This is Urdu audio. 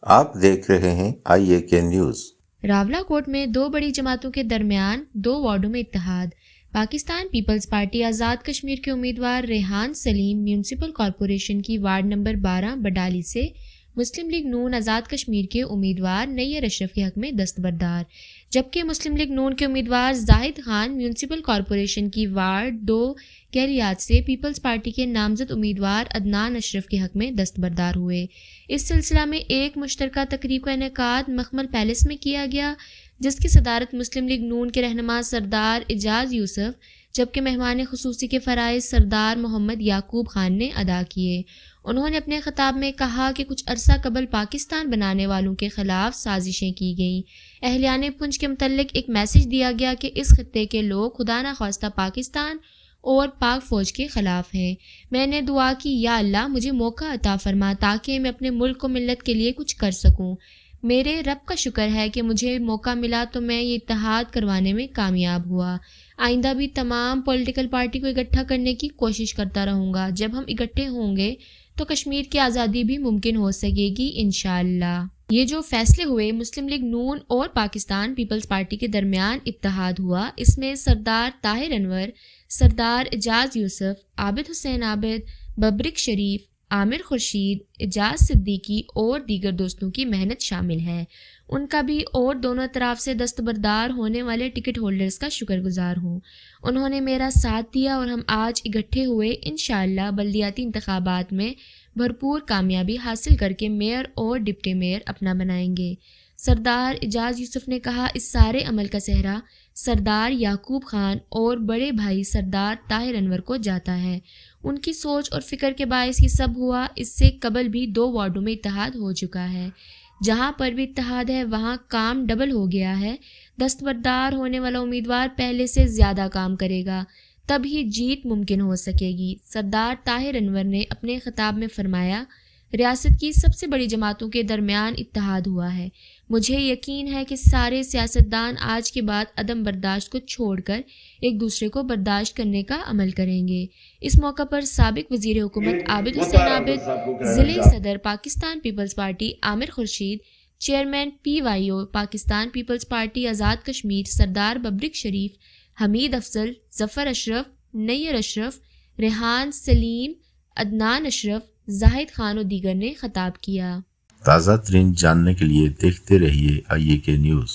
آپ دیکھ رہے ہیں IAK نیوز۔ راولاکوٹ میں دو بڑی جماعتوں کے درمیان 2 وارڈوں میں اتحاد۔ پاکستان پیپلز پارٹی آزاد کشمیر کے امیدوار ریحان سلیم میونسپل کارپوریشن کی وارڈ نمبر 12 بڈالی سے مسلم لیگ نون آزاد کشمیر کے امیدوار نیّر اشرف کے حق میں دستبردار، جبکہ مسلم لیگ نون کے امیدوار زاہد خان میونسپل کارپوریشن کی وارڈ 2 کیلیات سے پیپلز پارٹی کے نامزد امیدوار عدنان اشرف کے حق میں دستبردار ہوئے۔ اس سلسلہ میں ایک مشترکہ تقریب کا انعقاد مخمل پیلس میں کیا گیا، جس کی صدارت مسلم لیگ نون کے رہنما سردار اعجاز یوسف، جبکہ مہمان خصوصی کے فرائض سردار محمد یعقوب خان نے ادا کیے۔ انہوں نے اپنے خطاب میں کہا کہ کچھ عرصہ قبل پاکستان بنانے والوں کے خلاف سازشیں کی گئیں۔ اہلیان پنچ کے متعلق ایک میسج دیا گیا کہ اس خطے کے لوگ خدا نخواستہ پاکستان اور پاک فوج کے خلاف ہیں۔ میں نے دعا کی، یا اللہ مجھے موقع عطا فرما تاکہ میں اپنے ملک و ملت کے لیے کچھ کر سکوں۔ میرے رب کا شکر ہے کہ مجھے موقع ملا تو میں یہ اتحاد کروانے میں کامیاب ہوا۔ آئندہ بھی تمام پولیٹیکل پارٹی کو اکٹھا کرنے کی کوشش کرتا رہوں گا۔ جب ہم اکٹھے ہوں گے تو کشمیر کی آزادی بھی ممکن ہو سکے گی انشاءاللہ۔ یہ جو فیصلے ہوئے، مسلم لیگ نون اور پاکستان پیپلز پارٹی کے درمیان اتحاد ہوا، اس میں سردار طاہر انور، سردار اعجاز یوسف، عابد حسین عابد، ببرک شریف، عامر خورشید، اعجاز صدیقی اور دیگر دوستوں کی محنت شامل ہے۔ ان کا بھی اور دونوں اطراف سے دستبردار ہونے والے ٹکٹ ہولڈرز کا شکر گزار ہوں۔ انہوں نے میرا ساتھ دیا اور ہم آج اکٹھے ہوئے انشاءاللہ بلدیاتی انتخابات میں بھرپور کامیابی حاصل کر کے میئر اور ڈپٹی میئر اپنا بنائیں گے۔ سردار اعجاز یوسف نے کہا، اس سارے عمل کا سہرا سردار یعقوب خان اور بڑے بھائی سردار طاہر انور کو جاتا ہے۔ ان کی سوچ اور فکر کے باعث یہ سب ہوا۔ اس سے قبل بھی 2 وارڈوں میں اتحاد ہو چکا ہے۔ جہاں پر بھی اتحاد ہے وہاں کام ڈبل ہو گیا ہے۔ دستبردار ہونے والا امیدوار پہلے سے زیادہ کام کرے گا، تب ہی جیت ممکن ہو سکے گی۔ سردار طاہر انور نے اپنے خطاب میں فرمایا، ریاست کی سب سے بڑی جماعتوں کے درمیان اتحاد ہوا ہے۔ مجھے یقین ہے کہ سارے سیاستدان آج کے بعد عدم برداشت کو چھوڑ کر ایک دوسرے کو برداشت کرنے کا عمل کریں گے۔ اس موقع پر سابق وزیر حکومت عابد حسین عابد، ضلعی صدر پاکستان پیپلز پارٹی عامر خورشید، چیئرمین PYO پاکستان پیپلز پارٹی آزاد کشمیر سردار ببرک شریف، حمید افضل، ظفر اشرف، نیّر اشرف، ریحان سلیم، عدنان اشرف، زاہد خان و دیگر نے خطاب کیا۔ تازہ ترین جاننے کے لیے دیکھتے رہیے IAK نیوز۔